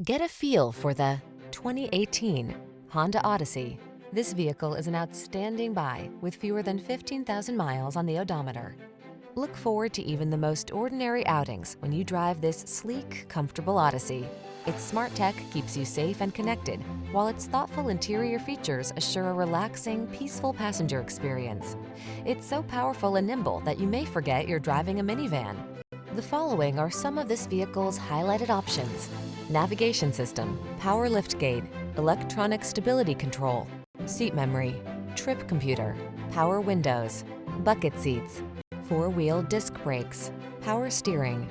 Get a feel for the 2018 Honda Odyssey. This vehicle is an outstanding buy with fewer than 15,000 miles on the odometer. Look forward to even the most ordinary outings when you drive this sleek, comfortable Odyssey. Its smart tech keeps you safe and connected, while its thoughtful interior features assure a relaxing, peaceful passenger experience. It's so powerful and nimble that you may forget you're driving a minivan. The following are some of this vehicle's highlighted options: navigation system, power liftgate, electronic stability control, seat memory, trip computer, power windows, bucket seats, four-wheel disc brakes, power steering.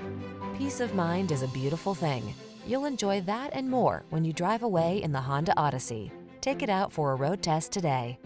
Peace of mind is a beautiful thing. You'll enjoy that and more when you drive away in the Honda Odyssey. Take it out for a road test today.